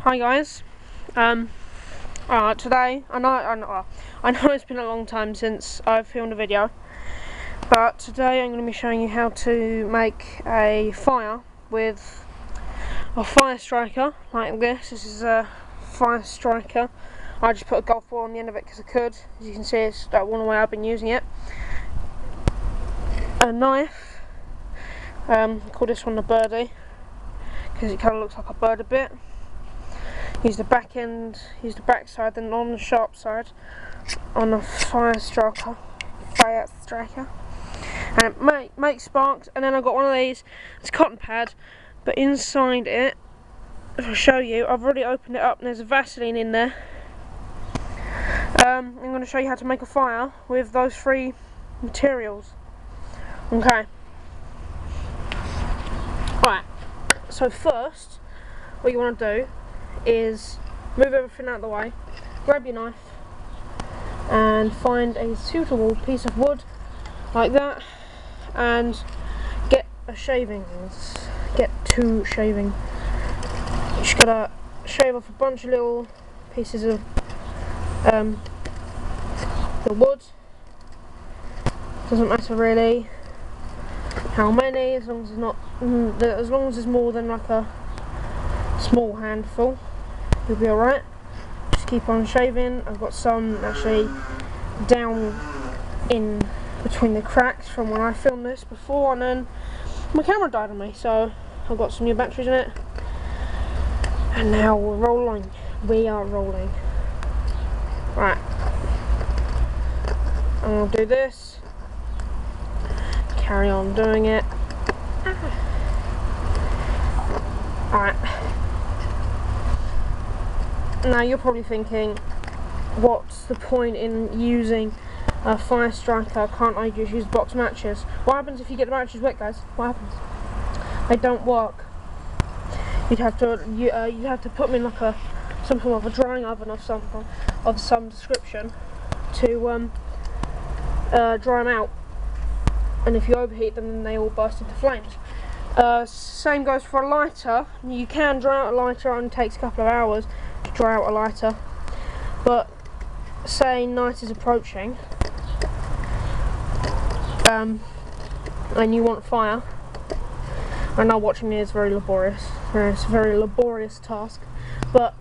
Hi guys. Today I know it's been a long time since I've filmed a video, but today I'm going to be showing you how to make a fire with a fire striker like this. This is a fire striker. I just put a golf ball on the end of it because I could. As you can see, it's that one way I've been using it. A knife. Call this one the birdie because it kind of looks like a bird a bit. Use the back end, use the back side, then on the sharp side, on the fire striker, and it makes sparks. And then I've got one of these, it's a cotton pad, but inside it, if I show you, I've already opened it up and there's a Vaseline in there. I'm going to show you how to make a fire with those three materials. Okay. Right, so first, what you want to do is move everything out of the way, grab your knife and find a suitable piece of wood like that and get a shavings. Get two shaving. You just gotta shave off a bunch of little pieces of the wood. Doesn't matter really how many, as long as it's not as long as it's more than like a small handful, you'll be alright. Just keep on shaving. I've got some actually down in between the cracks from when I filmed this before, and then my camera died on me, so I've got some new batteries in it, and now we're rolling. We are rolling. Right, I'm going to do this, carry on doing it. Alright. Now you're probably thinking, what's the point in using a fire striker? Can't I just use box matches? What happens if you get the matches wet, guys? What happens? They don't work. You'd have to put them in like some form of a drying oven of some description to dry them out. And if you overheat them, then they all burst into flames. Same goes for a lighter. You can dry out a lighter, it only takes a couple of hours to dry out a lighter. But say night is approaching, and you want fire. I know watching me is very laborious. It's a very laborious task. But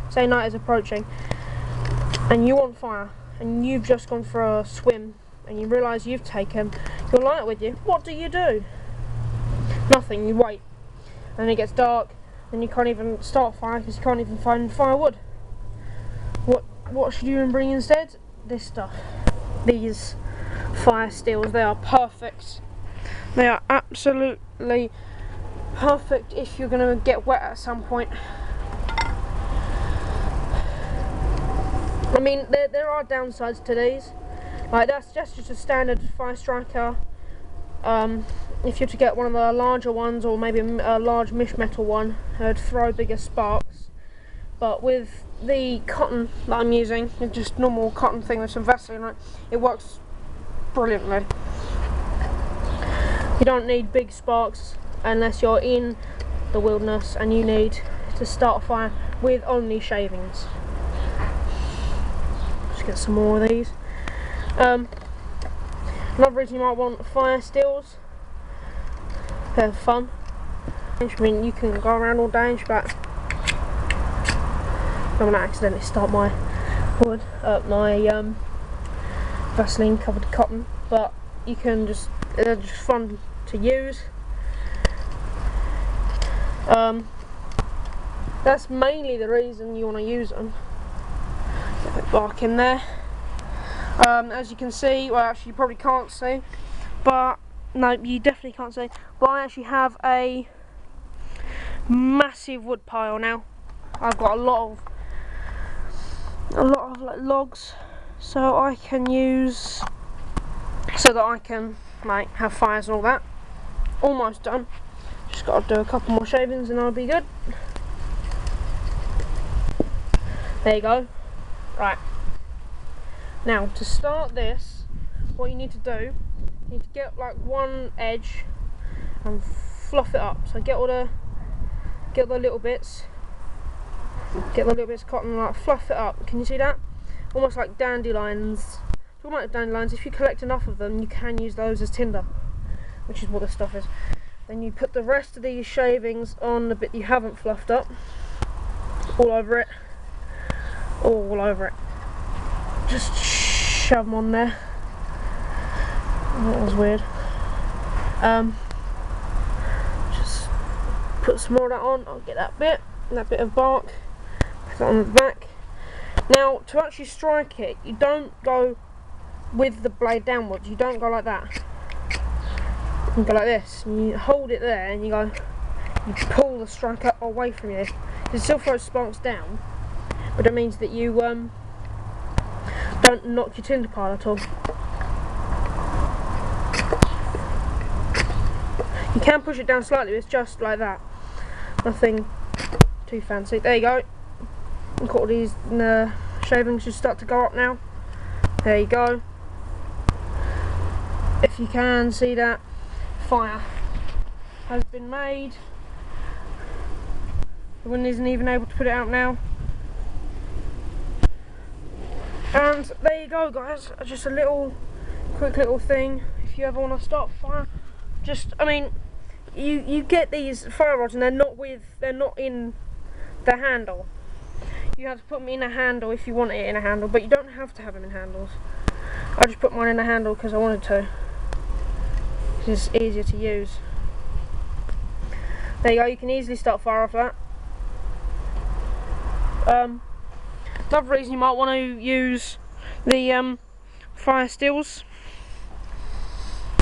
say night is approaching, and you want fire, and you've just gone for a swim, and you realise you've taken your lighter with you. What do? Nothing, you wait. And then it gets dark, and you can't even start a fire because you can't even find firewood. What should you bring instead? This stuff. These fire steels, they are perfect. They are absolutely perfect if you're going to get wet at some point. I mean, there are downsides to these. Like, that's just a standard fire striker. If you're to get one of the larger ones, or maybe a large mesh metal one, it'd throw bigger sparks. But with the cotton that I'm using, just normal cotton thing with some Vaseline on it, it works brilliantly. You don't need big sparks unless you're in the wilderness and you need to start a fire with only shavings. Just get some more of these. Another reason you might want fire steels, they're fun. I mean, you can go around all day and just be like, I'm going to accidentally start my wood, my Vaseline covered cotton, but you can they're just fun to use. That's mainly the reason you want to use them. Get a bit bark in there. As you can see, well, actually you probably can't see, but no, you definitely can't see, but I actually have a massive wood pile now. I've got a lot of like logs, so I can use, so that I can like have fires and all that. Almost done. Just got to do a couple more shavings and I'll be good. There you go. Right. Now, to start this, what you need to do, you need to get like one edge and fluff it up. So get all the little bits, Get the little bits of cotton and like fluff it up. Can you see that? Almost like dandelions. Talking about dandelions, if you collect enough of them, you can use those as tinder, which is what this stuff is. Then you put the rest of these shavings on the bit you haven't fluffed up, all over it, all over it. Just shove them on there. That was weird. Just put some more of that on. I'll get that bit of bark, put that on the back. Now, to actually strike it, you don't go with the blade downwards. You don't go like that. You go like this. And you hold it there, and you pull the striker away from you. It still throws sparks down, but it means that you don't knock your tinder pile at all. You can push it down slightly, but it's just like that. Nothing too fancy. There you go. Look at all these shavings just start to go up now. There you go. If you can see that, fire has been made. The wind isn't even able to put it out now. And there you go, guys. Just a quick little thing. If you ever want to start fire, I mean, you get these fire rods and they're not in the handle. You have to put them in a handle if you want it in a handle, but you don't have to have them in handles. I just put mine in a handle because I wanted to. It's easier to use. There you go, you can easily start fire off that. Another reason you might want to use the fire stills.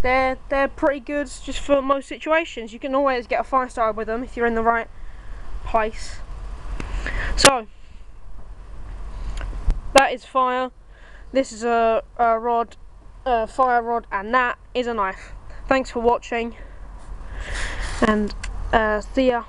They're pretty good just for most situations. You can always get a fire started with them if you're in the right place. So that is fire. This is a rod, fire rod, and that is a knife. Thanks for watching, and see ya.